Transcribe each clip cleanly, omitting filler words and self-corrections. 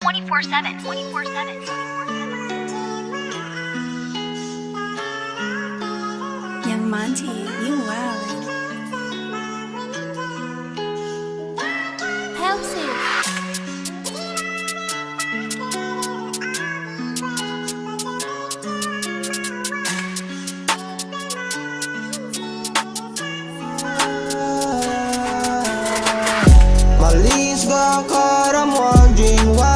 24/7. 24/7. Young Monty, you wildin'. Pepsi. Malis ka car, I'm wondering why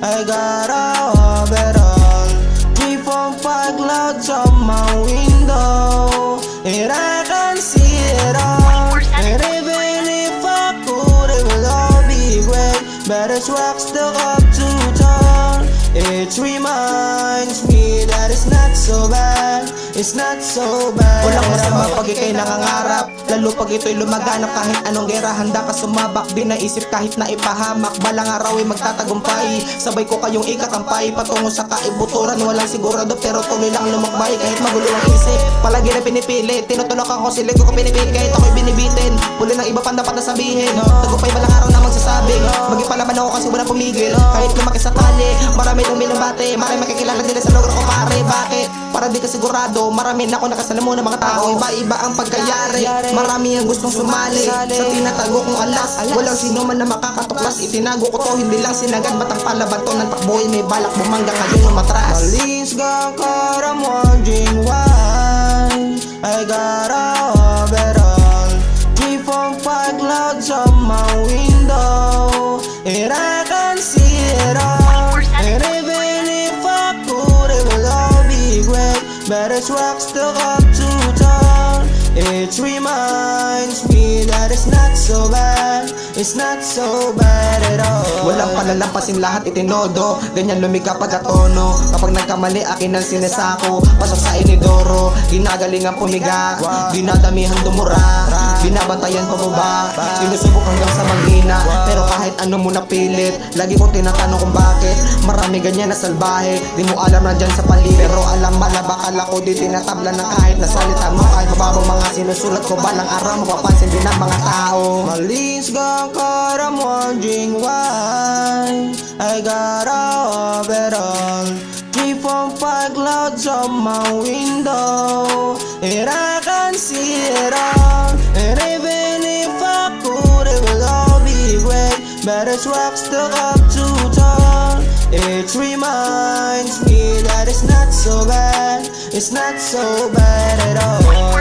I got a overall 3.5 clouds on my window, and I can see it all. And even if I could, it would all be great, but it's rock stuck up to town. It reminds me that it's not so bad. It's not so bad. Walang masama pag ika'y nangangarap, lalo pag ito'y lumaganap. Kahit anong gera, handa ka sumabak. Di naisip kahit na ipahamak. Balang araw ay magtatagumpay. Sabay ko kayong ikatampay patungo sa kaibuturan. Walang sigurado pero tuloy lang lumakbay. Kahit magulo ang isip, palagi na pinipilit. Tinutulak ako, silig ko pinipit. Kahit ako'y binibitin, huli ng iba pang dapat na sabihin. Tagumpay balang araw na magsasabi. Magipalaban ako kasi walang pumigil. Kahit lumaki sa kali, marami nang minabate. Marami makikilala nila sa lugar ko pare. Bakit? Para di ka sigurado, marami na ako nakasalamu ng mga tao. Iba-iba ang pagkayari, marami ang gustong sumali sa tinatago kong alas. Walang sino man na makakatuklas, itinago ko to, hindi lang sinagad. Batang palaban to ng takboy, may balak bumangga ngayon umatras. Malis ka car, I'm wondering why I got a overall 3.5 clouds on my window, and I can see it all. And even if I could, it would all be great, but it's rock stuck up to town. It reminds me that it's not so bad. It's not so bad at all. Walang palalampasin, lahat itinodo. Ganyan lumika pagkatono. Kapag nagkamali, akin ang sinesako. Pasok sa inidoro, ginagalingan pumiga. Dinadamihan dumura, binabantayan pababa. Sinusubok hanggang sa manghina, pero kahit ano mo napilit. Lagi kong tinatanong kung bakit marami ganyan na salbahe. Di mo alam na dyan sa paligid, pero alam malabakal ako. Di tinatabla ng kahit na salita mo. Kahit mababang mga sinusulat ko, balang araw mapapansin din ng mga tao. Malis ka car, I'm wondering why I got a overall 3.5 clouds on my window, and I can see it all. And even if I could, it would all be great, but it's rock stuck up to town. It reminds me that it's not so bad. It's not so bad at all.